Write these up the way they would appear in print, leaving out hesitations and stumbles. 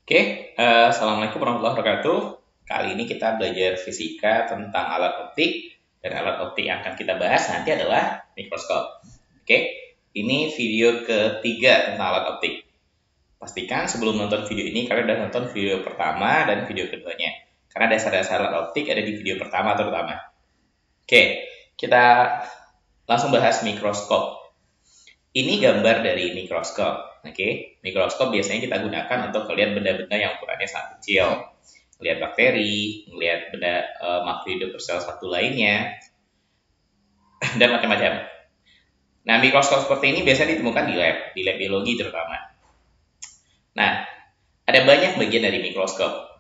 Assalamualaikum warahmatullahi wabarakatuh. Kali ini kita belajar fisika tentang alat optik, dan alat optik yang akan kita bahas nanti adalah mikroskop. Ini video ketiga tentang alat optik. Pastikan sebelum nonton video ini kalian sudah nonton video pertama dan video keduanya, karena dasar-dasar alat optik ada di video pertama terutama. Kita langsung bahas mikroskop. Ini gambar dari mikroskop. Mikroskop biasanya kita gunakan untuk melihat benda-benda yang ukurannya sangat kecil, melihat bakteri, melihat benda makhluk hidup bersel satu lainnya, dan macam-macam. Nah, mikroskop seperti ini biasanya ditemukan di lab biologi terutama. Nah, ada banyak bagian dari mikroskop.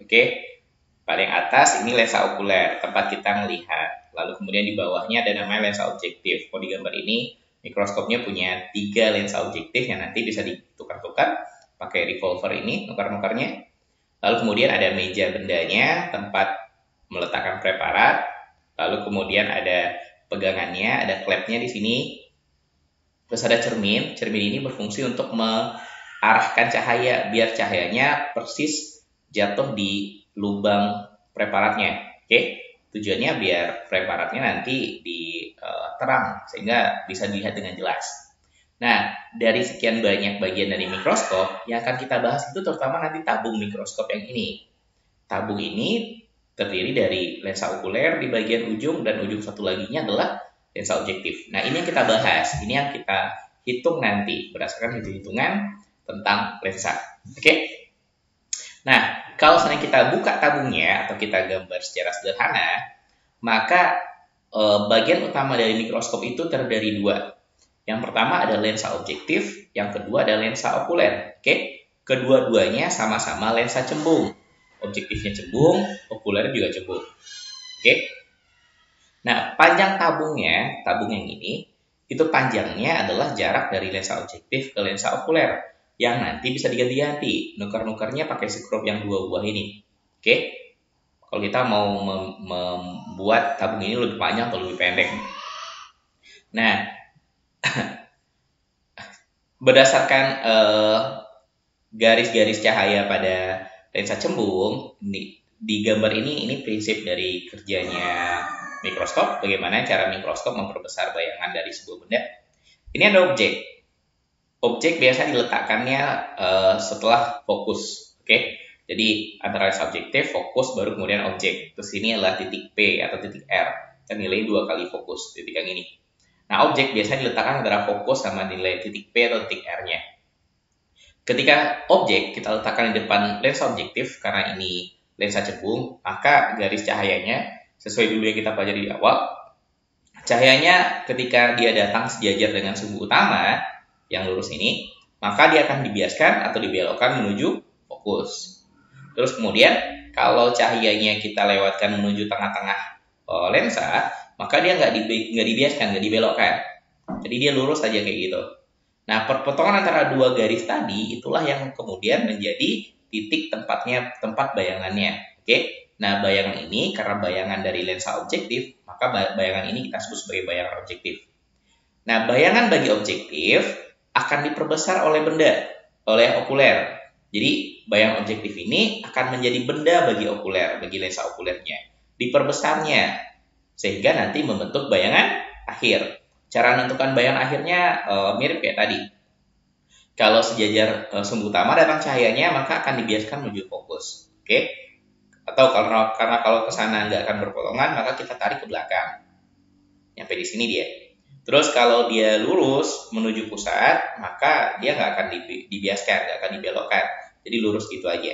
Paling atas ini lensa okuler, tempat kita melihat. Lalu kemudian di bawahnya ada namanya lensa objektif. Kalau di gambar ini, mikroskopnya punya 3 lensa objektif yang nanti bisa ditukar-tukar pakai revolver ini, nukar-nukarnya. Lalu kemudian ada meja bendanya, tempat meletakkan preparat. Lalu kemudian ada pegangannya, ada klepnya di sini. Terus ada cermin. Cermin ini berfungsi untuk mengarahkan cahaya biar cahayanya persis jatuh di lubang preparatnya. Tujuannya biar preparatnya nanti terang sehingga bisa dilihat dengan jelas. Nah, dari sekian banyak bagian dari mikroskop yang akan kita bahas itu terutama nanti tabung mikroskop yang ini. Tabung ini terdiri dari lensa okuler di bagian ujung dan ujung satu laginya adalah lensa objektif. Nah, ini yang kita bahas. Ini yang kita hitung nanti berdasarkan hitung-hitungan tentang lensa. Nah, kalau seandainya kita buka tabungnya atau kita gambar secara sederhana, maka bagian utama dari mikroskop itu terdiri 2. Yang pertama ada lensa objektif, yang kedua ada lensa okuler. Kedua-duanya sama-sama lensa cembung. Objektifnya cembung, okuler juga cembung. Nah, panjang tabung yang ini, itu panjangnya adalah jarak dari lensa objektif ke lensa okuler, yang nanti bisa diganti-ganti. Nukar-nukarnya pakai skrup yang 2 buah ini. Kalau kita mau membuat tabung ini lebih panjang atau lebih pendek. Nah, berdasarkan garis-garis cahaya pada lensa cembung, di gambar ini prinsip dari kerjanya mikroskop. Bagaimana cara mikroskop memperbesar bayangan dari sebuah benda. Ini ada objek. Objek biasa diletakkannya setelah fokus. Jadi antara lensa objektif, fokus, baru kemudian objek. Terus ini adalah titik P atau titik R. Kita nilai 2 kali fokus, titik yang ini. Nah, objek biasanya diletakkan antara fokus sama nilai titik P atau titik R-nya. Ketika objek kita letakkan di depan lensa objektif, karena ini lensa cembung, maka garis cahayanya, sesuai dulu yang kita pelajari di awal, cahayanya ketika dia datang sejajar dengan sumbu utama, yang lurus ini, maka dia akan dibiaskan atau dibelokkan menuju fokus. Terus kemudian kalau cahayanya kita lewatkan menuju tengah-tengah lensa, maka dia nggak dibiaskan, nggak dibelokkan. Jadi dia lurus saja kayak gitu. Nah, perpotongan antara 2 garis tadi itulah yang kemudian menjadi titik tempat bayangannya. Nah, bayangan ini karena bayangan dari lensa objektif, maka bayangan ini kita sebut sebagai bayangan objektif. Nah, bayangan bagi objektif akan diperbesar oleh benda, oleh okuler. Jadi, bayangan objektif ini akan menjadi benda bagi okuler, bagi lensa okulernya. Diperbesarnya, sehingga nanti membentuk bayangan akhir. Cara menentukan bayangan akhirnya mirip kayak tadi. Kalau sejajar sumbu utama datang cahayanya, maka akan dibiaskan menuju fokus. Atau karena kalau ke sana nggak akan berpotongan, maka kita tarik ke belakang. Sampai di sini dia. Terus kalau dia lurus menuju pusat, maka dia nggak akan dibiaskan, nggak akan dibelokkan. Jadi lurus gitu aja.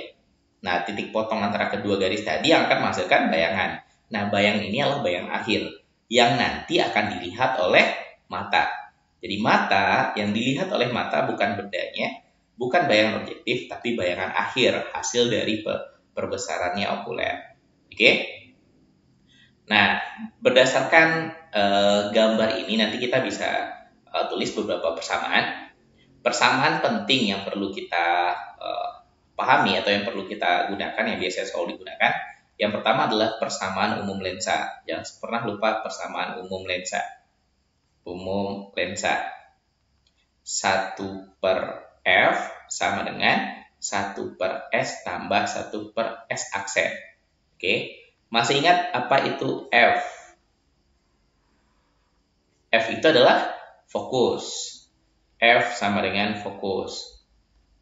Nah, titik potong antara kedua garis tadi yang akan menghasilkan bayangan. Nah, bayangan ini adalah bayangan akhir yang nanti akan dilihat oleh mata. Jadi mata, yang dilihat oleh mata bukan bendanya, bukan bayangan objektif, tapi bayangan akhir, hasil dari perbesarannya okuler. Nah, berdasarkan gambar ini nanti kita bisa tulis beberapa persamaan. Persamaan penting yang perlu kita pahami atau yang perlu kita gunakan, yang biasanya selalu digunakan. Yang pertama adalah persamaan umum lensa. Jangan pernah lupa persamaan umum lensa. Umum lensa 1/F sama dengan 1 per S tambah 1 per S aksen. Oke, masih ingat apa itu F? F itu adalah fokus. F sama dengan fokus.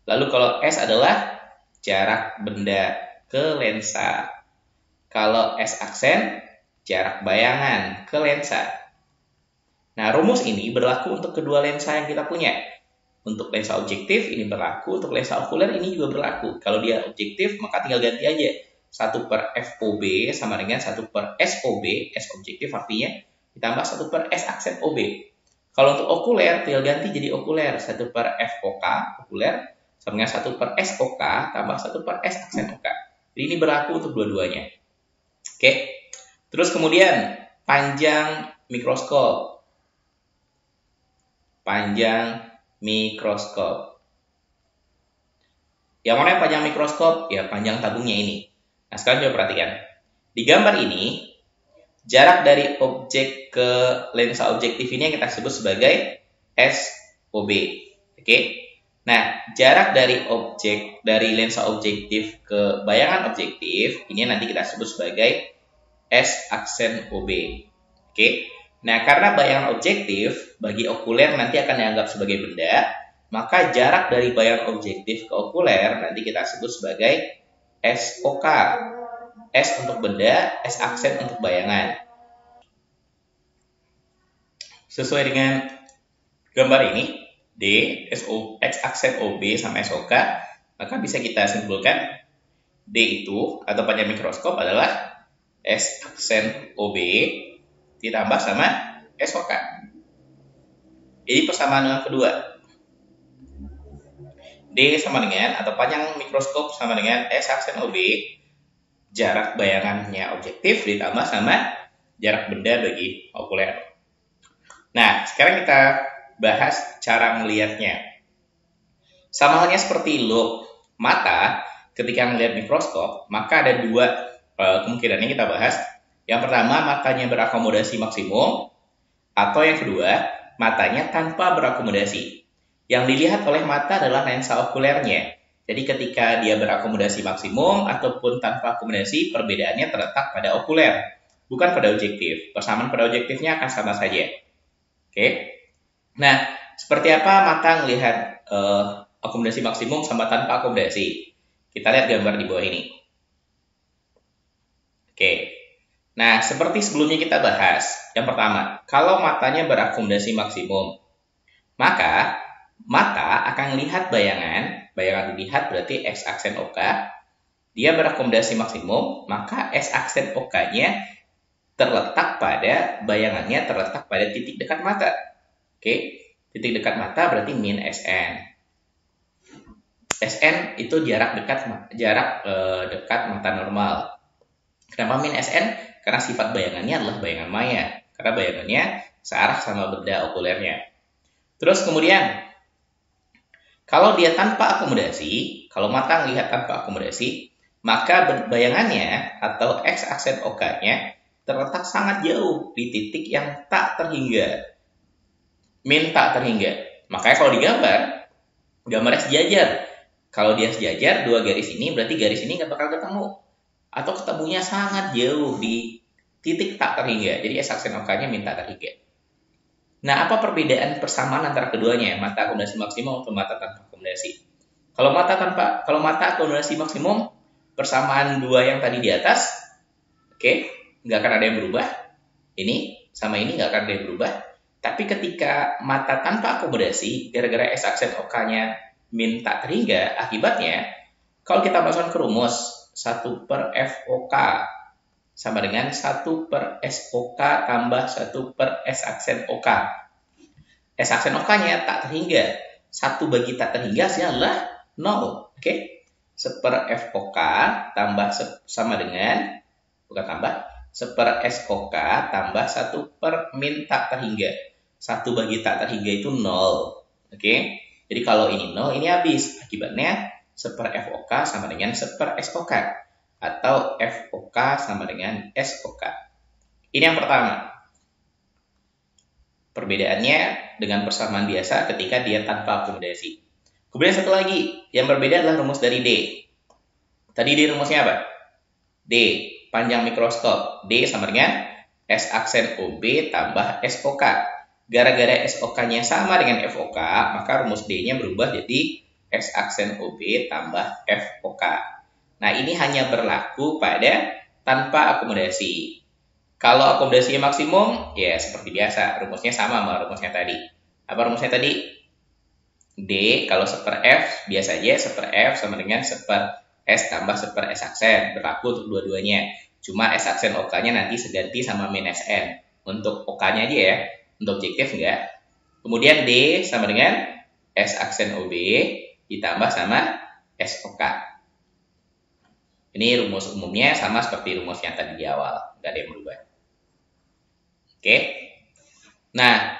Lalu kalau S adalah jarak benda ke lensa. Kalau S aksen, jarak bayangan ke lensa. Nah, rumus ini berlaku untuk kedua lensa yang kita punya. Untuk lensa objektif ini berlaku, untuk lensa okuler ini juga berlaku. Kalau dia objektif, maka tinggal ganti aja. 1 per FOB sama dengan 1 per SOB, S objektif artinya, ditambah 1 per S aksen OB. Kalau untuk okuler, tinggal ganti jadi okuler. 1 per FOK, okuler, sama dengan 1 per SOK, tambah 1 per S aksen OK. Jadi ini berlaku untuk dua-duanya. Oke, terus kemudian panjang mikroskop. Panjang mikroskop. Yang mana yang panjang mikroskop? Ya, panjang tabungnya ini. Nah, sekarang coba perhatikan. Di gambar ini, jarak dari objek ke lensa objektif ini yang kita sebut sebagai SOB. Oke. Nah, jarak dari lensa objektif ke bayangan objektif ini nanti kita sebut sebagai S aksen OB. Oke. Nah, karena bayangan objektif bagi okuler nanti akan dianggap sebagai benda, maka jarak dari bayangan objektif ke okuler nanti kita sebut sebagai SOK. S untuk benda, S aksen untuk bayangan. Sesuai dengan gambar ini, D, X aksen OB sama SOK, maka bisa kita simpulkan D itu atau panjang mikroskop adalah S aksen OB ditambah sama SOK. Jadi persamaan dengan kedua. D sama dengan atau panjang mikroskop sama dengan S aksen OB, jarak bayangannya objektif ditambah sama jarak benda bagi okuler. Nah, sekarang kita bahas cara melihatnya. Sama halnya seperti loop mata, ketika melihat mikroskop, maka ada dua kemungkinan yang kita bahas. Yang pertama, matanya berakomodasi maksimum, atau yang kedua, matanya tanpa berakomodasi. Yang dilihat oleh mata adalah lensa okulernya. Jadi ketika dia berakomodasi maksimum ataupun tanpa akomodasi, perbedaannya terletak pada okuler, bukan pada objektif. Persamaan pada objektifnya akan sama saja. Oke. Nah, seperti apa mata melihat akomodasi maksimum sama tanpa akomodasi? Kita lihat gambar di bawah ini. Oke. Nah, seperti sebelumnya kita bahas, yang pertama, kalau matanya berakomodasi maksimum, maka mata akan melihat bayangan dilihat berarti X aksen OK, dia berakomodasi maksimum, maka S aksen OK-nya terletak pada bayangannya, terletak pada titik dekat mata. Oke, titik dekat mata berarti min SN. SN itu jarak dekat mata normal. Kenapa min SN? Karena sifat bayangannya adalah bayangan maya. Karena bayangannya searah sama benda okulernya. Terus kemudian, kalau dia tanpa akomodasi, kalau mata melihat tanpa akomodasi, maka bayangannya atau X aksen OK-nya terletak sangat jauh di titik yang tak terhingga. Min tak terhingga. Makanya kalau digambar, gambarnya sejajar. Kalau dia sejajar, dua garis ini, berarti garis ini nggak bakal ketemu. Atau ketemunya sangat jauh di titik tak terhingga. Jadi S aksen OK-nya min tak terhingga. Nah, apa perbedaan persamaan antara keduanya? Mata akomodasi maksimum atau mata tanpa akomodasi? Kalau mata akomodasi maksimum, persamaan dua yang tadi di atas, oke, nggak akan ada yang berubah. Ini sama ini nggak akan ada yang berubah. Tapi ketika mata tanpa akomodasi, gara-gara S aksen OK-nya min tak terhingga, akibatnya, kalau kita masukkan ke rumus, 1 per FOK sama dengan 1 per SOK tambah 1 per S aksen OK. S aksen OK-nya tak terhingga. 1 bagi tak terhingga hasilnya adalah 0. Oke? 1 per FOK tambah sama dengan, bukan tambah, 1 per SOK tambah 1 per min tak terhingga. 1 bagi tak terhingga itu 0. Oke? Jadi kalau ini 0, ini habis. Akibatnya 1 per FOK sama dengan 1 per SOK. Atau FOK sama dengan SOK. Ini yang pertama. Perbedaannya dengan persamaan biasa ketika dia tanpa akomodasi. Kemudian satu lagi, yang berbeda adalah rumus dari D. Tadi D rumusnya apa? D, panjang mikroskop. D sama dengan S aksen OB tambah SOK. Gara-gara SOK-nya sama dengan FOK, maka rumus D-nya berubah jadi S aksen OB tambah FOK. Nah, ini hanya berlaku pada tanpa akomodasi. Kalau akomodasinya maksimum, ya seperti biasa, rumusnya sama sama rumusnya tadi. Apa rumusnya tadi? D, kalau seper F, biasa aja seper F sama dengan seper S tambah seper S aksen. Berlaku untuk dua-duanya. Cuma S aksen OK-nya nanti seganti sama min SN. Untuk OK-nya aja ya, untuk objektif enggak. Kemudian D sama dengan S aksen OB ditambah sama SOK. Ini rumus umumnya sama seperti rumus yang tadi di awal, nggak ada yang berubah. Oke, nah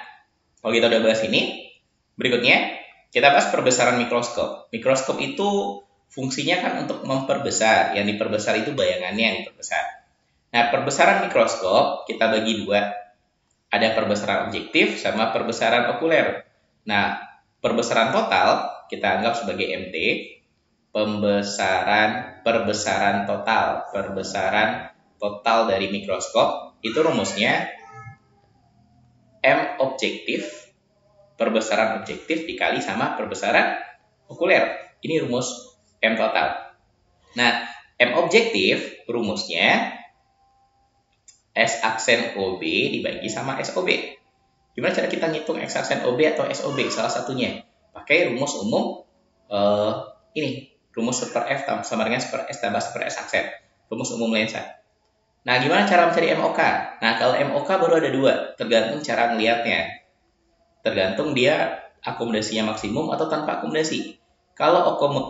kalau kita udah bahas ini, berikutnya kita bahas perbesaran mikroskop. Mikroskop itu fungsinya kan untuk memperbesar, yang diperbesar itu bayangannya yang diperbesar. Nah, perbesaran mikroskop kita bagi dua, ada perbesaran objektif sama perbesaran okuler. Nah, perbesaran total kita anggap sebagai MT. Perbesaran total dari mikroskop itu rumusnya M objektif, perbesaran objektif dikali sama perbesaran okuler. Ini rumus M total. Nah, M objektif rumusnya S aksen OB dibagi sama SOB. Gimana cara kita ngitung X aksen OB atau SOB? Salah satunya pakai rumus umum ini. Rumus super F sama dengan super S tambah super S aksen. Rumus umum lensa. Nah, gimana cara mencari MOK? Nah, kalau MOK baru ada dua. Tergantung cara melihatnya. Tergantung dia akomodasinya maksimum atau tanpa akomodasi. Kalau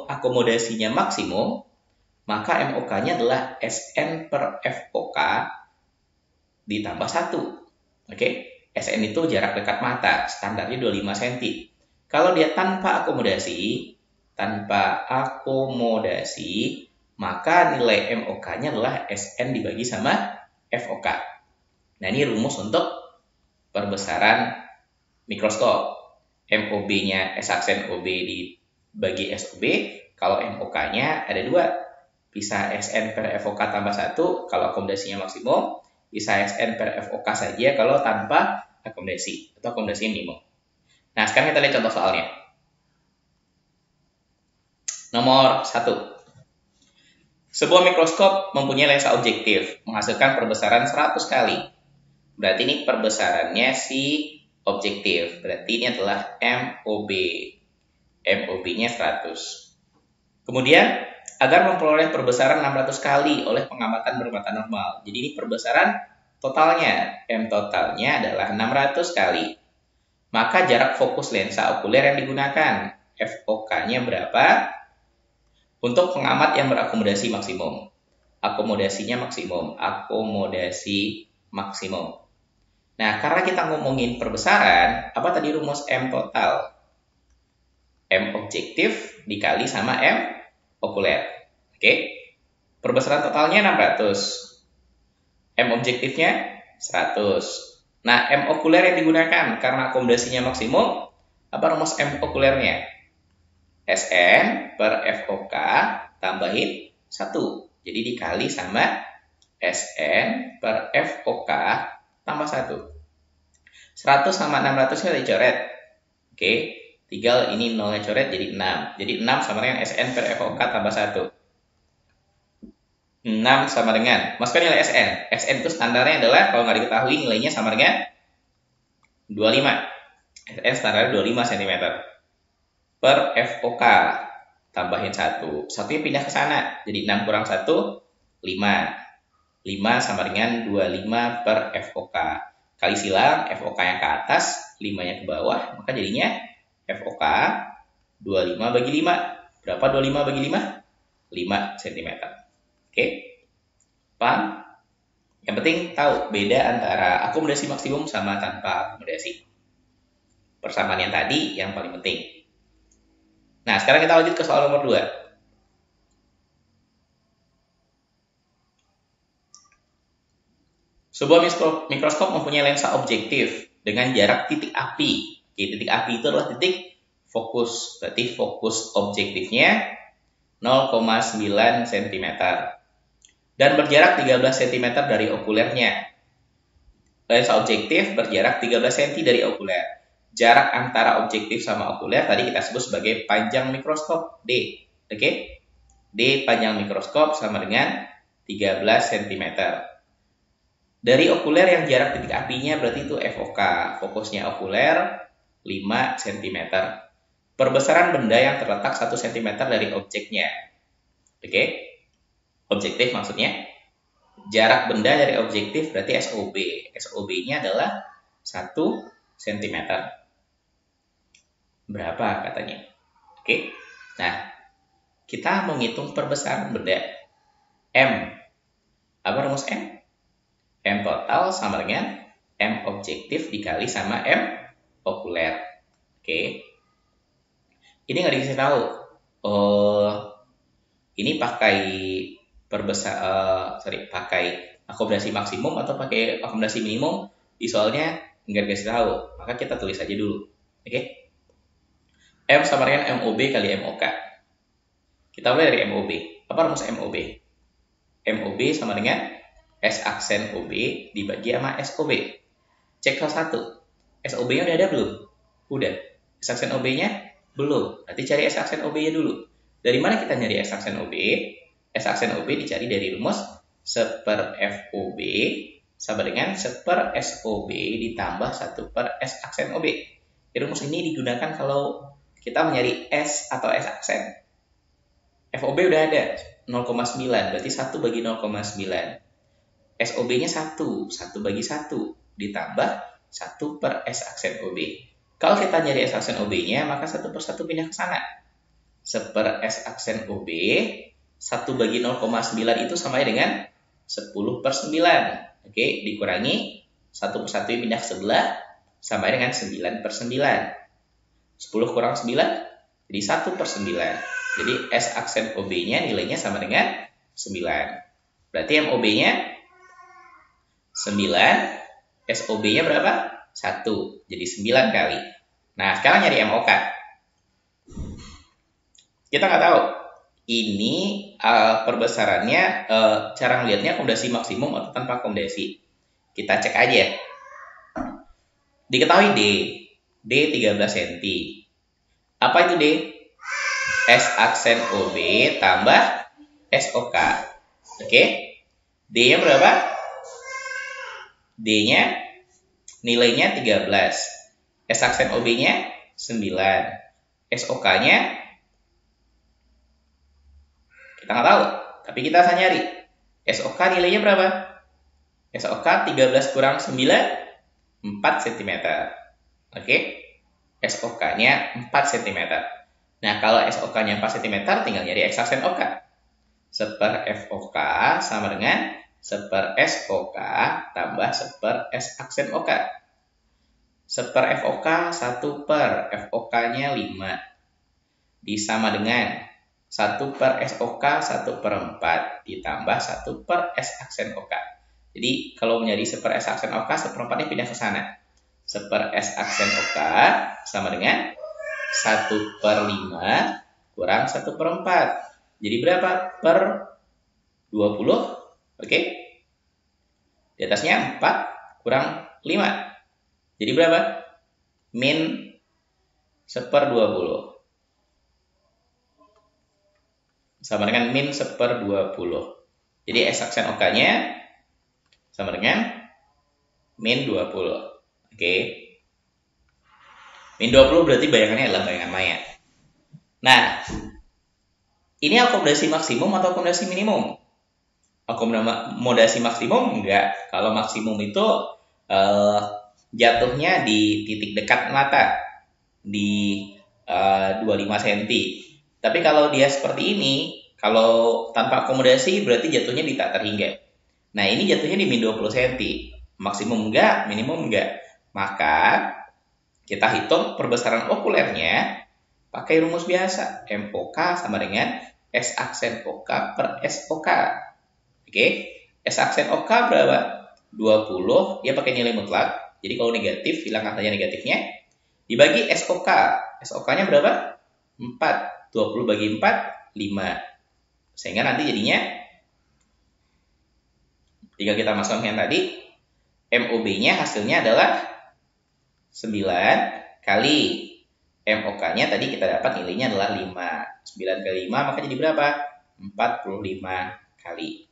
akomodasinya maksimum, maka MOK-nya adalah SN per FOK ditambah 1. Oke? SN itu jarak dekat mata. Standarnya 25 cm. Kalau dia tanpa akomodasi, maka nilai MOK-nya adalah SN dibagi sama FOK. Nah, ini rumus untuk perbesaran mikroskop. MOB-nya S aksen OB dibagi SOB. Kalau MOK-nya ada dua. Bisa SN per FOK tambah 1 kalau akomodasinya maksimum. Bisa SN per FOK saja kalau tanpa akomodasi atau akomodasi minimum. Nah, sekarang kita lihat contoh soalnya. Nomor 1. Sebuah mikroskop mempunyai lensa objektif, menghasilkan perbesaran 100 kali. Berarti ini perbesarannya si objektif. Berarti ini adalah MOB. MOB-nya 100. Kemudian, agar memperoleh perbesaran 600 kali oleh pengamatan bermata normal. Jadi ini perbesaran totalnya. M totalnya adalah 600 kali. Maka jarak fokus lensa okuler yang digunakan. FOK-nya berapa? Untuk pengamat yang berakomodasi maksimum. Akomodasi maksimum. Nah, karena kita ngomongin perbesaran, apa tadi rumus M total? M objektif dikali sama M okuler. Oke? Perbesaran totalnya 600. M objektifnya 100. Nah, M okuler yang digunakan karena akomodasinya maksimum, apa rumus M okulernya? SN per FOK tambahin 1. Jadi dikali sama SN per FOK tambah 1. 100 sama 600-nya dicoret. Oke, tinggal ini nolnya coret jadi 6. Jadi 6 sama dengan SN per FOK tambah 1. 6 sama dengan, masukkan nilai SN. SN itu standarnya adalah, kalau nggak diketahui, nilainya sama dengan 25. SN standarnya 25 cm. Per FOK tambahin 1. Satunya pindah ke sana. Jadi 6 kurang 1, 5. 5 sama dengan 25 per FOK. Kali silang, FOK yang ke atas, 5-nya ke bawah. Maka jadinya FOK 25 bagi 5. Berapa 25 bagi 5? 5 cm. Oke? Paham? Yang penting tahu beda antara akomodasi maksimum sama tanpa akomodasi. Persamaan yang tadi yang paling penting. Nah, sekarang kita lanjut ke soal nomor 2. Sebuah mikroskop mempunyai lensa objektif dengan jarak titik api. Oke, titik api itu adalah titik fokus. Berarti fokus objektifnya 0,9 cm. Dan berjarak 13 cm dari okulernya. Lensa objektif berjarak 13 cm dari okuler. Jarak antara objektif sama okuler tadi kita sebut sebagai panjang mikroskop, D. Oke? D panjang mikroskop sama dengan 13 cm. Dari okuler yang jarak titik apinya berarti itu FOK. Fokusnya okuler 5 cm. Perbesaran benda yang terletak 1 cm dari objeknya. Oke? Objektif maksudnya. Jarak benda dari objektif berarti SOB. SOB-nya adalah 1 cm. Berapa katanya? Oke? Nah, kita mau ngitung perbesaran benda. M. Apa rumus M? M total sama dengan M objektif dikali sama M okuler. Oke. Ini nggak dikasih tahu. Ini pakai pakai akomodasi maksimum atau pakai akomodasi minimum. Di soalnya nggak dikasih tahu. Maka kita tulis aja dulu. Oke. M sama dengan MOB kali MOK. Kita mulai dari MOB. Apa rumus MOB? MOB sama dengan S aksen OB dibagi sama SOB. Cek salah satu. SOB-nya udah ada belum? Udah. S aksen OB-nya belum. Berarti cari S aksen OB-nya dulu. Dari mana kita nyari S aksen OB? S aksen OB dicari dari rumus 1 per FOB sama dengan 1 per SOB ditambah 1 per S aksen OB. Rumus ini digunakan kalau kita mencari S atau S aksen. FOB udah ada 0,9, berarti 1 bagi 0,9. SOB-nya 1 bagi 1 ditambah 1 per S aksen OB. Kalau kita nyari S aksen OB-nya, maka 1 per 1 pindah ke sana. 1 per S aksen OB, 1 bagi 0,9 itu sama dengan 10 per 9. Oke, dikurangi 1 per 1 yang pindah ke sebelah, sama dengan 9 per 9. 10 kurang 9, jadi 1 per 9. Jadi S aksen OB-nya nilainya sama dengan 9. Berarti MOB-nya 9, SOB-nya berapa? 1. Jadi 9 kali. Nah, sekarang nyari MOK. Kita nggak tahu. Ini perbesarannya, cara ngelihatnya akomodasi maksimum atau tanpa akomodasi. Kita cek aja. Diketahui D 13 cm. Apa itu D? S aksen OB tambah SOK. Oke? D-nya berapa? D-nya nilainya 13. S aksen OB-nya 9. SOK-nya kita nggak tahu, tapi kita akan nyari. SOK nilainya berapa? SOK 13 kurang 9, 4 cm. Oke? SOK-nya 4 cm. Nah, kalau SOK-nya 4 cm, tinggal nyari X aksen OK. 1 per FOK sama dengan 1 per SOK tambah 1 per S aksen OK. 1 per FOK 1 per FOK-nya 5. Disama dengan 1 per SOK 1 per 4 ditambah 1 per S aksen OK. Jadi, kalau menjadi 1 per S aksen OK, 1 per 4-nya pindah ke sana. 1 per S aksen OK sama dengan 1 per 5 kurang 1 per 4. Jadi berapa? Per 20. Oke. Di atasnya 4 kurang 5. Jadi berapa? Min 1 per 20. Sama dengan min 1 per 20. Jadi S aksen OK-nya sama dengan min 20. Oke. Min 20 berarti bayangannya adalah bayangan maya. Nah, ini akomodasi maksimum atau akomodasi minimum? Akomodasi maksimum enggak. Kalau maksimum itu jatuhnya di titik dekat mata, di 25 cm. Tapi kalau dia seperti ini, kalau tanpa akomodasi berarti jatuhnya di tak terhingga. Nah, ini jatuhnya di min 20 cm. Maksimum enggak, minimum enggak. Maka kita hitung perbesaran okulernya pakai rumus biasa. MOK sama dengan S aksen OK per SOK. Oke, S aksen OK berapa? 20, ya pakai nilai mutlak. Jadi kalau negatif, hilang katanya negatifnya. Dibagi SOK. SOK-nya berapa? 4. 20 bagi 4, 5. Sehingga nanti jadinya, tinggal kita masukkan yang tadi, MOB-nya hasilnya adalah 9 kali MOK-nya tadi kita dapat nilainya adalah 5. 9 kali 5 maka jadi berapa? 45 kali.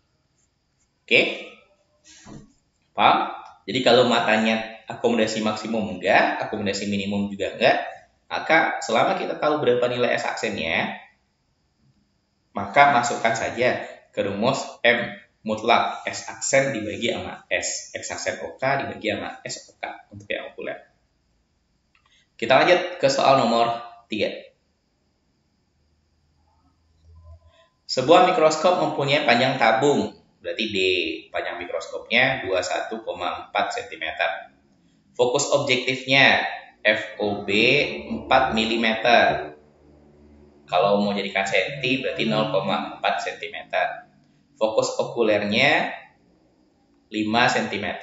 Oke? Paham? Jadi kalau matanya akomodasi maksimum enggak, akomodasi minimum juga enggak, maka selama kita tahu berapa nilai S aksennya, maka masukkan saja ke rumus M mutlak S aksen dibagi sama S aksen OK dibagi sama S OK untuk yang okuler. Kita lanjut ke soal nomor 3. Sebuah mikroskop mempunyai panjang tabung, berarti D, panjang mikroskopnya 21,4 cm. Fokus objektifnya FOB 4 mm. Kalau mau jadikan senti berarti 0,4 cm. Fokus okulernya 5 cm.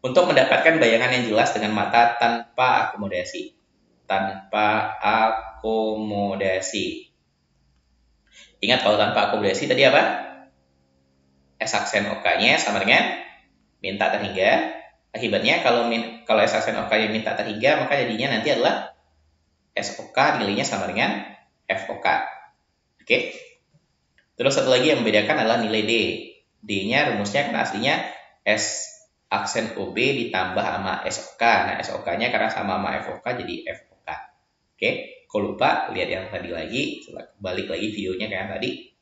Untuk mendapatkan bayangan yang jelas dengan mata tanpa akomodasi. Ingat kalau tanpa akomodasi tadi apa? S aksen OK-nya sama dengan minta terhingga. Akibatnya kalau S aksen OK-nya minta terhingga, maka jadinya nanti adalah SOK nilainya sama dengan FOK. Oke. Terus satu lagi yang membedakan adalah nilai D. D-nya rumusnya kan aslinya S aksen OB ditambah sama SOK. Nah, SOK-nya karena sama FOK jadi FOK. Oke. Kalau lupa, lihat yang tadi lagi. Coba balik lagi videonya kayak tadi.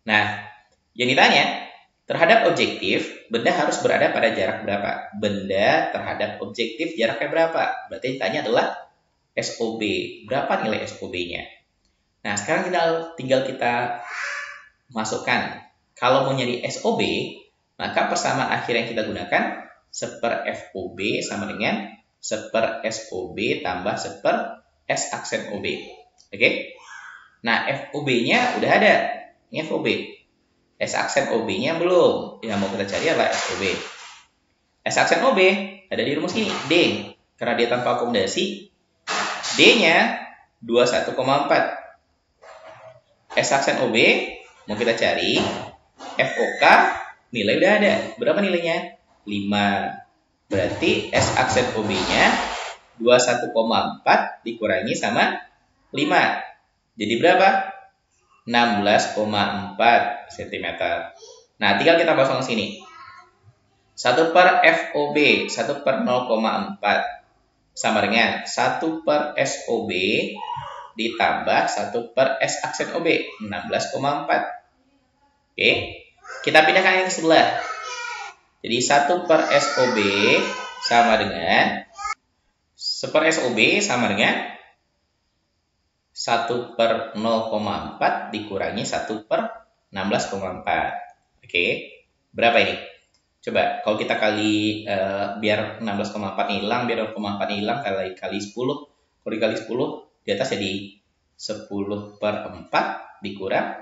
Nah, yang ditanya, terhadap objektif, benda harus berada pada jarak berapa? Benda terhadap objektif jaraknya berapa? Berarti yang ditanya adalah SOB. Berapa nilai SOB-nya? Nah, sekarang tinggal kita masukkan. Kalau mau nyari SOB, maka persamaan akhir yang kita gunakan 1/FOB sama dengan 1/SOB tambah 1/S aksen OB. Oke? Nah, FOB-nya udah ada. Ini FOB. S aksen OB-nya belum. Yang mau kita cari adalah SOB. S aksen OB ada di rumus ini, D. Karena dia tanpa akomodasi, D-nya 21,4. S aksen OB mau kita cari, FOK nilai udah ada. Berapa nilainya? 5. Berarti S aksen OB-nya 21,4 dikurangi sama 5. Jadi berapa? 16,4 cm. Nah, tinggal kita pasang sini. 1/FOB, 1/0,4 sama dengan 1/SOB ditambah 1/S aksen OB, 16,4. Oke, kita pindahkan yang ke sebelah. Jadi 1/SOB sama dengan 1/SOB sama dengan 1/0,4 dikurangi 1/16,4. Oke, berapa ini? Coba kalau kita kali biar 16,4 hilang, biar 0,4 hilang kali 10. Kalau dikali 10 di atas jadi 10/4 dikurang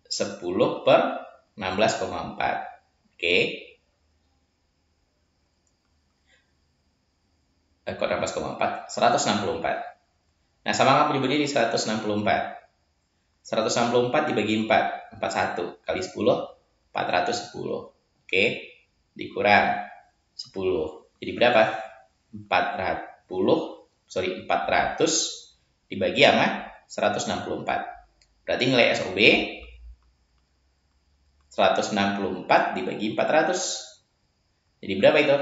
10/16,4. Oke. Kok 16,4? 164. Nah, sama nggak penyebutnya di 164. 164 dibagi 4. 41 kali 10, 410. Oke. Dikurang 10. Jadi berapa? 400 dibagi sama 164. Berarti nilai SOB 164 dibagi 400. Jadi berapa itu?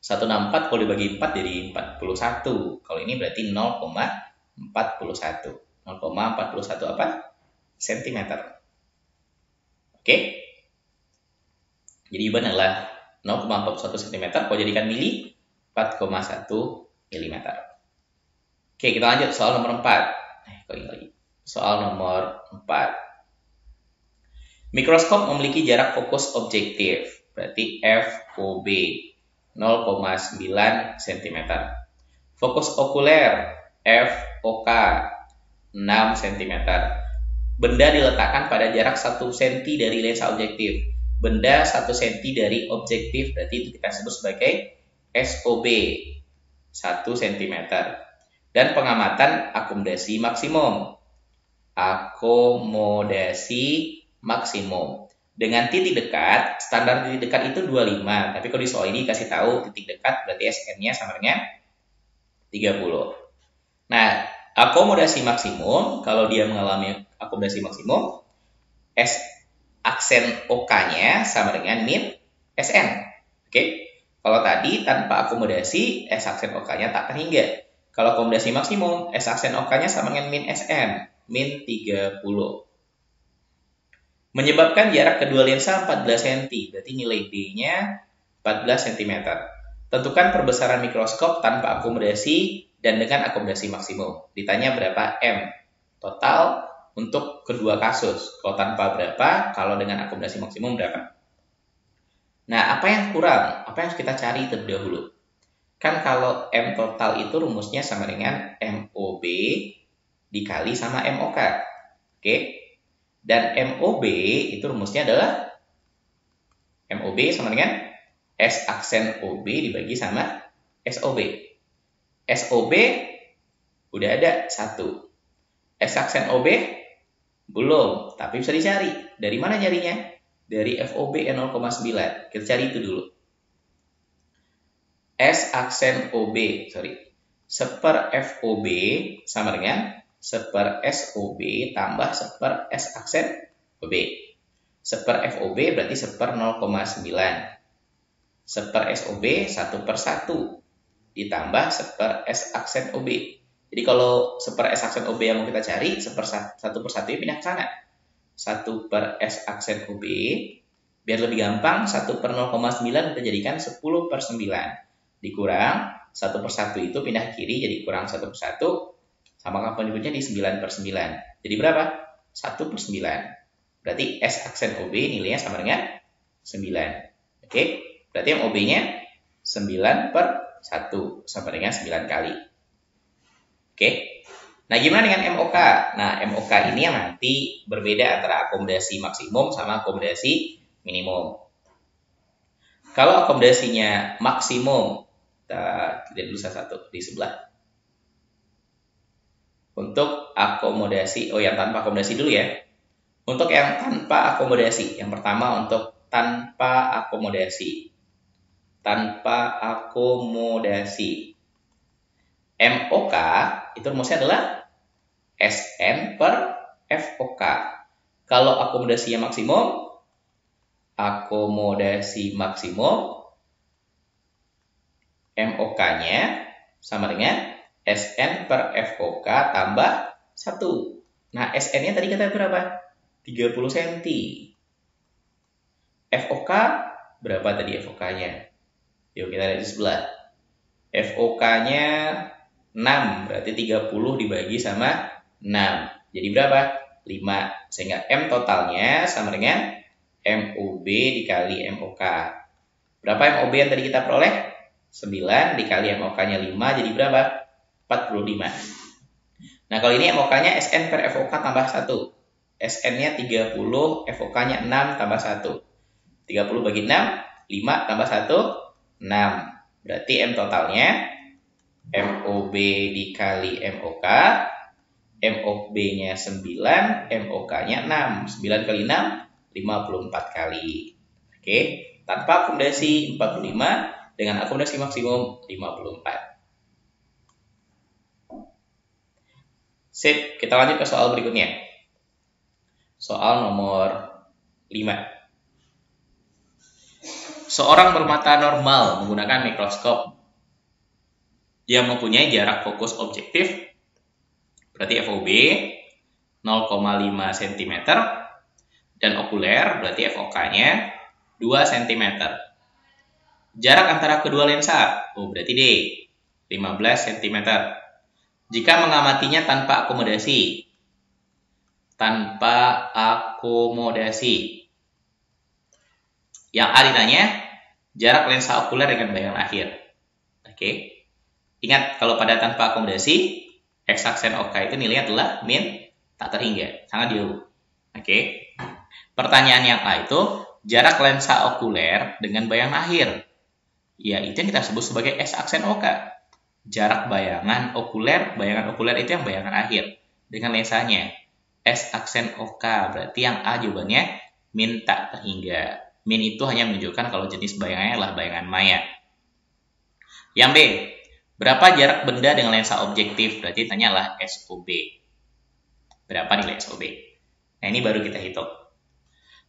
164 kalau dibagi 4 jadi 41. Kalau ini berarti 0,41. 0,41 apa? Sentimeter. Oke? Jadi jawaban adalah 0,41 cm. Kalau jadikan mili, 4,1 mm. Oke, kita lanjut soal nomor 4. Soal nomor 4. Mikroskop memiliki jarak fokus objektif, berarti FOB 0,9 cm. Fokus okuler FOK 6 cm. Benda diletakkan pada jarak 1 cm dari lensa objektif. Benda 1 cm dari objektif, berarti itu kita sebut sebagai SOB. 1 cm. Dan pengamatan akomodasi maksimum. Akomodasi maksimum. Dengan titik dekat, standar titik dekat itu 25. Tapi kalau di soal ini kasih tahu titik dekat berarti SN-nya sama dengan 30. Nah, akomodasi maksimum, kalau dia mengalami akomodasi maksimum, S aksen OK-nya sama dengan min SN. Oke. Kalau tadi tanpa akomodasi, S aksen OK-nya tak terhingga. Kalau akomodasi maksimum, S aksen OK-nya sama dengan min SN, min 30. Menyebabkan jarak kedua lensa 14 cm, berarti nilai D-nya 14 cm. Tentukan perbesaran mikroskop tanpa akomodasi dan dengan akomodasi maksimum. Ditanya berapa M total untuk kedua kasus. Kalau tanpa berapa, kalau dengan akomodasi maksimum berapa. Nah, apa yang kurang? Apa yang harus kita cari terlebih dahulu? Kan kalau M total itu rumusnya sama dengan MOB dikali sama MOK. Oke? Dan MOB itu rumusnya adalah MOB sama dengan S aksen OB dibagi sama SOB. SOB udah ada 1. S aksen OB belum, tapi bisa dicari. Dari mana nyarinya? Dari FOB 0,9. Kita cari itu dulu. S aksen OB, seper FOB sama dengan seper SOB tambah seper S aksen OB. Seper FOB berarti seper 0,9. Seper SOB 1/1 ditambah seper S aksen OB. Jadi kalau seper S aksen OB yang mau kita cari, seper 1/1 pindah ke sana. 1/S aksen OB, biar lebih gampang, 1/0,9 kita jadikan 10/9. Dikurang 1/1 itu pindah ke kiri, jadi kurang 1/1. Sama kapan berikutnya di 9/9. Jadi berapa? 1/9. Berarti S aksen OB nilainya sama dengan 9. Oke? Berarti yang OB-nya 9/1 sama dengan 9 kali. Oke? Nah, gimana dengan MOK? Nah, MOK ini yang nanti berbeda antara akomodasi maksimum sama akomodasi minimum. Kalau akomodasinya maksimum, kita lihat dulu satu di sebelah. Untuk akomodasi, yang tanpa akomodasi dulu ya. Untuk yang tanpa akomodasi, yang pertama untuk tanpa akomodasi. Tanpa akomodasi. MOK itu rumusnya adalah SN per FOK. Kalau akomodasinya maksimum, MOK-nya sama dengan SN per FOK tambah 1. Nah, SN-nya tadi kita berapa? 30 cm. FOK berapa tadi FOK-nya? Yuk kita lihat di sebelah. FOK-nya 6, berarti 30 dibagi sama 6. Jadi berapa? 5. Sehingga M totalnya sama dengan MOB dikali MOK. Berapa MOB yang tadi kita peroleh? 9 dikali MOK-nya 5, jadi berapa? 45. Nah, kalau ini MOK-nya SN per FOK tambah 1. SN-nya 30, FOK-nya 6 tambah 1. 30 bagi 6, 5 tambah 1, 6. Berarti M totalnya MOB dikali MOK. MOB-nya 9, MOK-nya 6. 9 kali 6, 54 kali. Oke, tanpa akomodasi 45, dengan akomodasi maksimum 54. Sip, kita lanjut ke soal berikutnya. Soal nomor 5. Seorang bermata normal menggunakan mikroskop yang mempunyai jarak fokus objektif, berarti FOB 0,5 cm, dan okuler, berarti FOK-nya 2 cm. Jarak antara kedua lensa, berarti D, 15 cm. Jika mengamatinya tanpa akomodasi. Yang A ditanya, jarak lensa okuler dengan bayangan akhir. Oke. Ingat, kalau pada tanpa akomodasi, X aksen OK itu nilainya adalah min tak terhingga, sangat jauh. Oke. Pertanyaan yang A itu, jarak lensa okuler dengan bayangan akhir. Ya, itu yang kita sebut sebagai X aksen OK. jarak bayangan okuler itu yang bayangan akhir dengan lensanya. S aksen OK, berarti yang A jawabannya min tak terhingga. Min itu hanya menunjukkan kalau jenis bayangannya adalah bayangan maya. Yang B, berapa jarak benda dengan lensa objektif? Berarti tanyalah SOB. Berapa nilai SOB? Nah, ini baru kita hitung.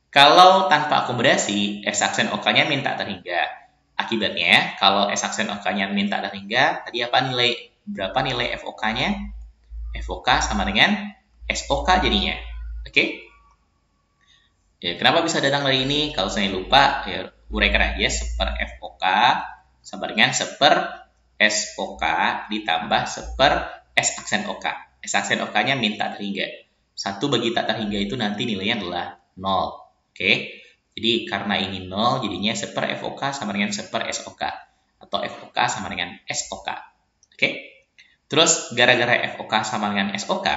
Kalau tanpa akomodasi, S aksen OK-nya min tak terhingga. Akibatnya, kalau S aksen OK-nya min tak terhingga, tadi apa nilai? Berapa nilai FOK-nya? FOK sama dengan SOK jadinya. Oke? Ya, kenapa bisa datang dari ini? Kalau saya lupa, ya uraikan aja. Seper FOK sama dengan seper SOK ditambah seper S aksen OK. S aksen OK-nya min tak terhingga. 1 bagi tak terhingga itu nanti nilainya adalah 0. Oke? Jadi karena ini 0, jadinya seper FOK sama dengan seper SOK. Atau FOK sama dengan SOK. Oke? Terus gara-gara FOK sama dengan SOK,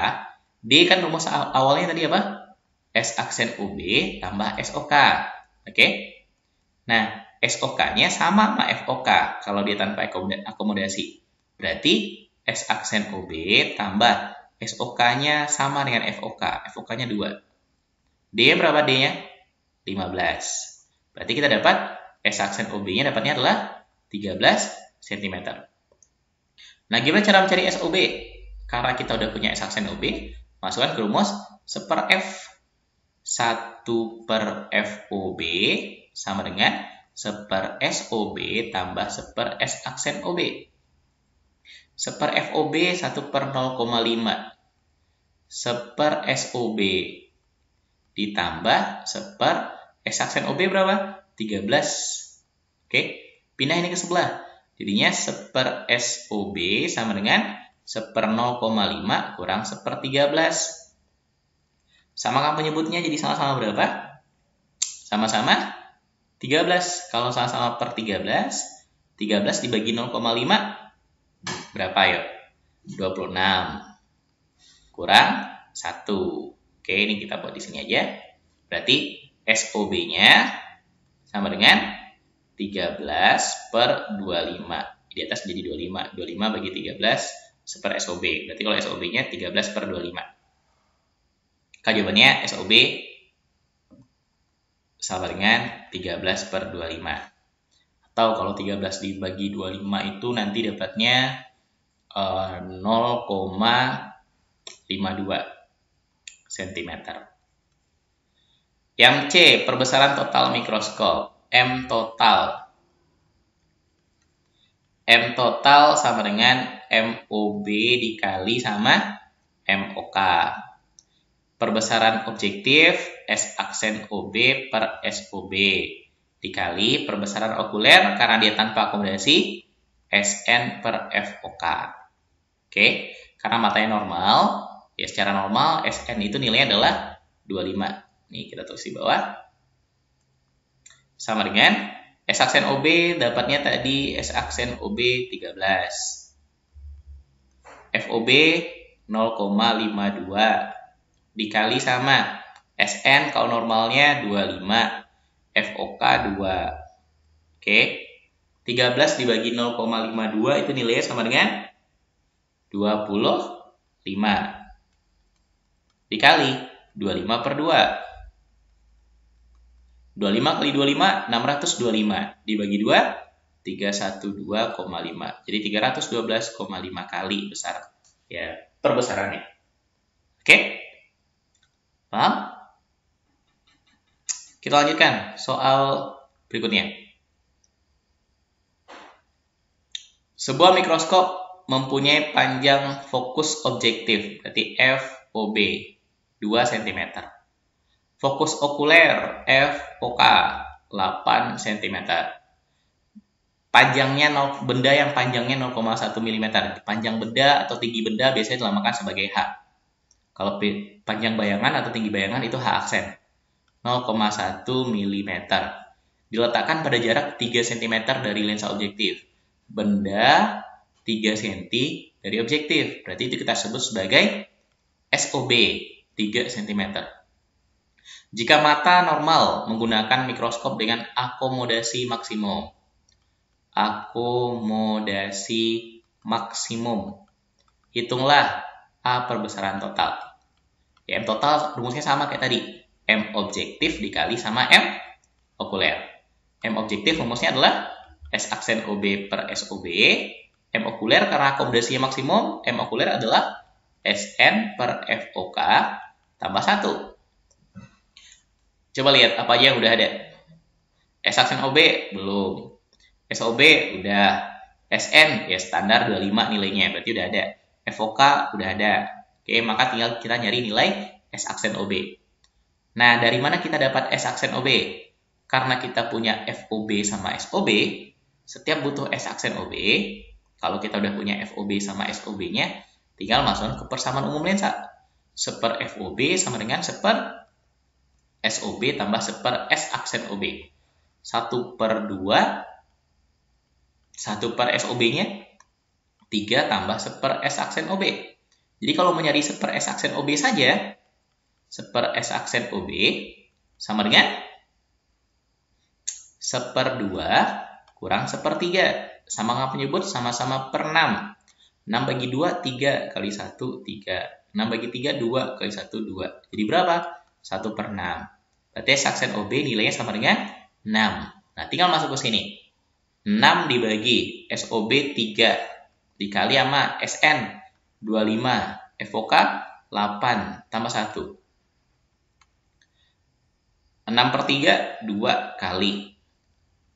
D kan rumus awalnya tadi apa? S aksen OB tambah SOK. Oke? Nah, SOK-nya sama sama FOK kalau dia tanpa akomodasi. Berarti S aksen OB tambah SOK-nya sama dengan FOK. FOK-nya 2. D-nya berapa D-nya? 15. Berarti kita dapat S aksen OB-nya dapatnya adalah 13 cm. Nah, gimana cara mencari SOB? Karena kita udah punya S aksen OB, masukkan ke rumus seper F. 1 per FOB sama dengan seper SOB tambah seper S aksen OB. Seper FOB 1 per 0,5. Seper SOB ditambah seper S aksen OB berapa? 13. Oke, pindah ini ke sebelah. Jadinya seper SOB sama dengan seper 0,5 kurang seper 13. Samakan penyebutnya jadi sama-sama berapa? Sama-sama 13. Kalau sama-sama per 13, 13 dibagi 0,5 berapa yuk? 26. Kurang 1. Oke, ini kita buat di sini aja. Berarti SOB-nya sama dengan 13 per 25. Di atas jadi 25. 25 bagi 13 seper SOB. Berarti kalau SOB-nya 13 per 25. Jawabannya SOB sama dengan 13 per 25. Atau kalau 13 dibagi 25 itu nanti dapatnya 0,52 cm. Yang C, perbesaran total mikroskop. M total. M total sama dengan MOB dikali sama MOK. Perbesaran objektif S aksen OB per SOB dikali perbesaran okuler karena dia tanpa akomodasi SN per FOK. Oke, karena matanya normal, ya secara normal SN itu nilainya adalah 25. Nih kita tulis di bawah. Sama dengan S aksen OB dapatnya tadi S aksen OB 13. FOB 0,52 dikali sama SN kalau normalnya 25, FOK 2. Oke. 13 dibagi 0,52 itu nilainya sama dengan 25. Dikali 25 per 2. 25 kali 25, 625. Dibagi 2, 312,5. Jadi 312,5 kali besar. Ya, perbesarannya. Oke? Paham? Kita lanjutkan soal berikutnya. Sebuah mikroskop mempunyai panjang fokus objektif, berarti FOB 2 cm. Fokus okuler FOK 8 cm. Panjangnya benda yang panjangnya 0,1 mm. Panjang benda atau tinggi benda biasanya dinamakan sebagai H. Kalau panjang bayangan atau tinggi bayangan itu H aksen 0,1 mm. Diletakkan pada jarak 3 cm dari lensa objektif. Benda 3 cm dari objektif. Berarti itu kita sebut sebagai SOB 3 cm. Jika mata normal menggunakan mikroskop dengan akomodasi maksimum. Akomodasi maksimum. Hitunglah A perbesaran total. Ya, M total rumusnya sama kayak tadi. M objektif dikali sama M okuler. M objektif rumusnya adalah S aksen OB per SOB. M okuler karena akomodasinya maksimum, M okuler adalah SN per FOK tambah 1. Coba lihat apa aja yang udah ada. S aksen OB belum. SOB udah. SN ya standar 25 nilainya, berarti udah ada. FOK udah ada. Oke, maka tinggal kita nyari nilai S aksen OB. Nah, dari mana kita dapat S aksen OB? Karena kita punya FOB sama SOB, setiap butuh S aksen OB, kalau kita udah punya FOB sama SOB-nya, tinggal masukkan ke persamaan umum lensa. Seper FOB sama dengan seper SOB tambah seper S aksen OB. 1/2, 1 per SOB-nya, 3 tambah seper S aksen OB. Jadi kalau mau nyari seper S aksen OB saja, seper S aksen OB sama dengan 1/2 kurang 1/3. Sama nggak penyebut? Sama-sama per 6. 6 bagi 2, 3 kali 1, 3. 6 bagi 3, 2 kali 1, 2. Jadi berapa? 1/6. Berarti S aksen OB nilainya sama dengan 6. Nah, tinggal masuk ke sini. 6 dibagi SOB 3 dikali sama SN 25, FOK 8 tambah 1. 6/3 2 kali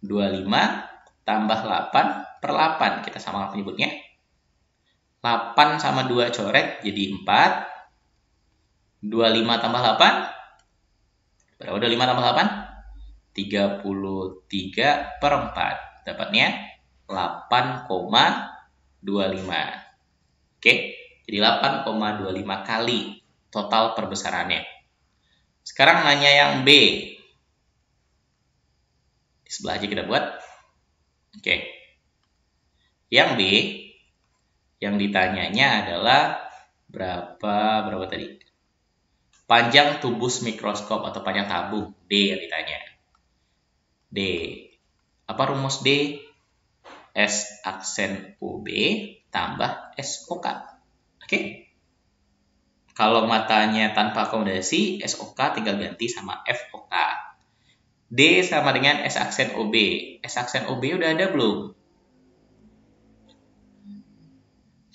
25 tambah 8/8. Kita sama penyebutnya. 8 sama 2 coret jadi 4. 25 tambah 8. Berapa 25 tambah 8? 33/4. Dapatnya 8,25. Oke, jadi 8,25 kali total perbesarannya. Sekarang nanya yang B. Di sebelah aja kita buat. Oke. Yang B, yang ditanyanya adalah berapa tadi? Panjang tubus mikroskop atau panjang tabung. D yang ditanya. D. Apa rumus D? S aksen OB tambah SOK. Oke? Kalau matanya tanpa akomodasi, SOK tinggal ganti sama FOK. D sama dengan S aksen OB. S aksen OB udah ada belum?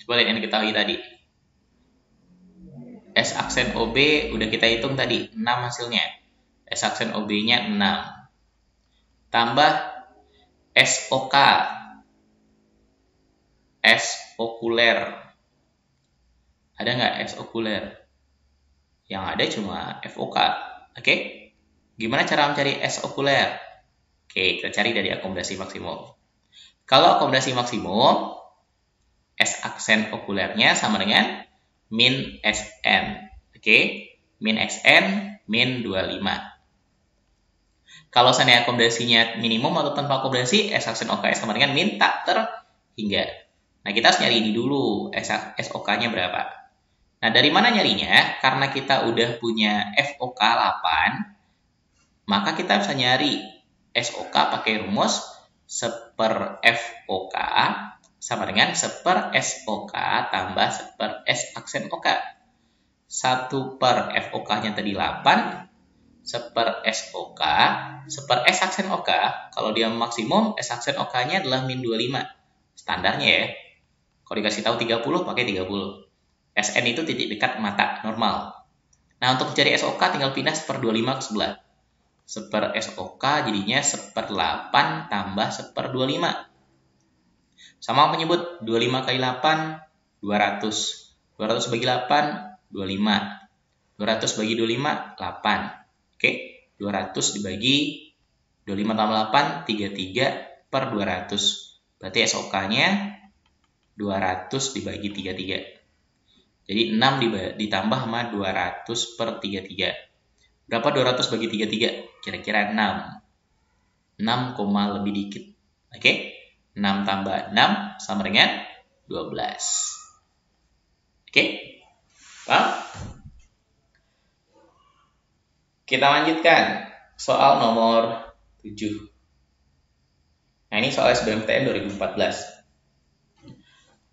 Coba lihat yang kita lihat tadi. S aksen OB udah kita hitung tadi, 6 hasilnya. S aksen OB-nya 6. Tambah SOK. S okuler. Ada nggak S okuler? Yang ada cuma FOK. Oke? Gimana cara mencari S okuler? Oke, kita cari dari akomodasi maksimum. Kalau akomodasi maksimum, S aksen okulernya sama dengan min SN. Oke? Min SN, min 25. Kalau seandainya akomodasinya minimum atau tanpa akomodasi, S aksen OK sama dengan min tak terhingga. Nah, kita harus nyari ini dulu, SOK-nya berapa. Nah, dari mana nyarinya? Karena kita udah punya FOK 8, maka kita bisa nyari SOK pakai rumus seper FOK sama dengan seper SOK tambah seper S aksen OK. 1 per FOK-nya tadi 8, seper SOK, seper S aksen OK, kalau dia maksimum, S aksen OK-nya adalah min 25. Standarnya ya. Kalau dikasih tahu 30, pakai 30. SN itu titik dekat mata, normal. Nah, untuk mencari SOK tinggal pindah seper 25 ke sebelah. Seper SOK jadinya seper 8 tambah seper 25. Sama menyebut 25 kali 8, 200. 200 bagi 8, 25. 200 bagi 25, 8. Oke, 200 dibagi 25 tambah 8, 33 per 200. Berarti SOK-nya 200 dibagi 33. Jadi 6 ditambah sama 200 per 33. Berapa 200 bagi 33? Kira-kira 6. 6, lebih dikit. Oke, 6 tambah 6 sama dengan 12. Oke, paham? Kita lanjutkan soal nomor 7. Nah, ini soal SBMPTN 2014.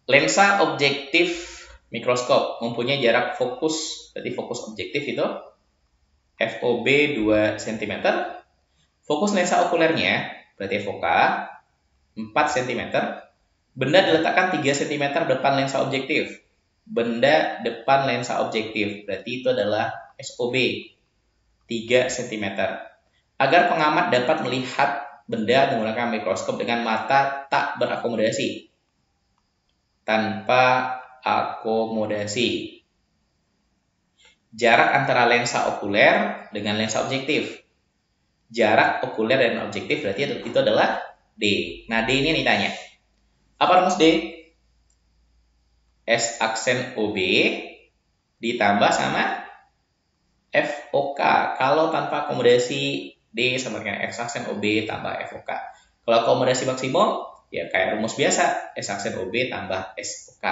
Lensa objektif mikroskop mempunyai jarak fokus, berarti fokus objektif itu FOB 2 cm. Fokus lensa okulernya, berarti FOK, 4 cm. Benda diletakkan 3 cm depan lensa objektif. Benda depan lensa objektif, berarti itu adalah SOB, 3 cm. Agar pengamat dapat melihat benda menggunakan mikroskop dengan mata tak berakomodasi. Tanpa akomodasi. Jarak antara lensa okuler dengan lensa objektif. Jarak okuler dan objektif berarti itu adalah D. Nah, D ini ditanya. Apa rumus D? S aksen OB ditambah sama FOK. Kalau tanpa akomodasi, D sama dengan X aksen OB tambah FOK. Kalau akomodasi maksimum, ya kayak rumus biasa, S aksen OB tambah SOK.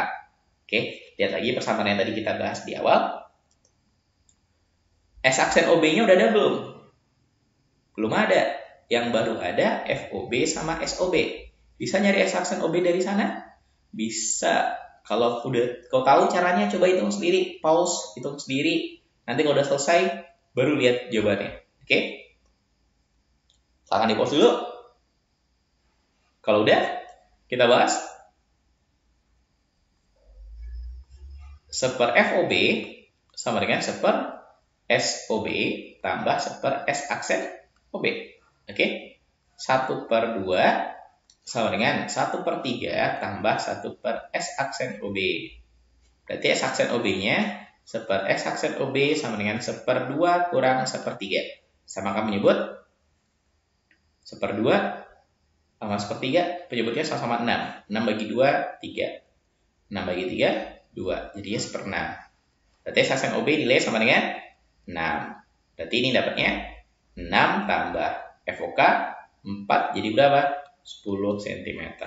Oke, lihat lagi persamaan yang tadi kita bahas di awal. S aksen OB-nya udah ada belum? Belum ada. Yang baru ada FOB sama SOB. Bisa nyari S aksen OB dari sana? Bisa. Kalau udah kau tahu caranya, coba hitung sendiri, pause, hitung sendiri. Nanti kalau udah selesai, baru lihat jawabannya. Oke? Silahkan di pause dulu. Kalau udah, kita bahas. Seper FOB sama dengan seper SOB tambah seper S aksen OB. Oke? 1/2 sama dengan 1/3 tambah 1/S aksen OB. Berarti S aksen OB-nya seper S aksen OB sama dengan 1/2 kurang 1/3. Sama kami menyebut 1/2 sama 1/3, penyebutnya sama-sama 6. 6 bagi 2, 3. 6 bagi 3, 2. Jadinya 1/6. Berarti S aksen OB nilai sama dengan 6. Berarti ini dapatnya 6 tambah FOK 4 jadi berapa? 10 cm.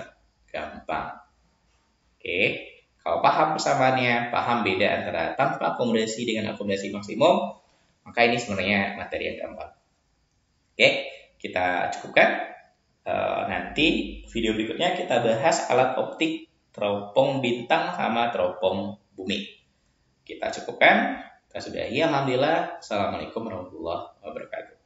Gampang. Oke. Kalau paham persamaannya, paham beda antara tanpa akomodasi dengan akomodasi maksimum, maka ini sebenarnya materi yang gampang. Oke, kita cukupkan. Nanti video berikutnya kita bahas alat optik teropong bintang sama teropong bumi. Kita cukupkan. Kita sudahi. Alhamdulillah. Assalamualaikum warahmatullahi wabarakatuh.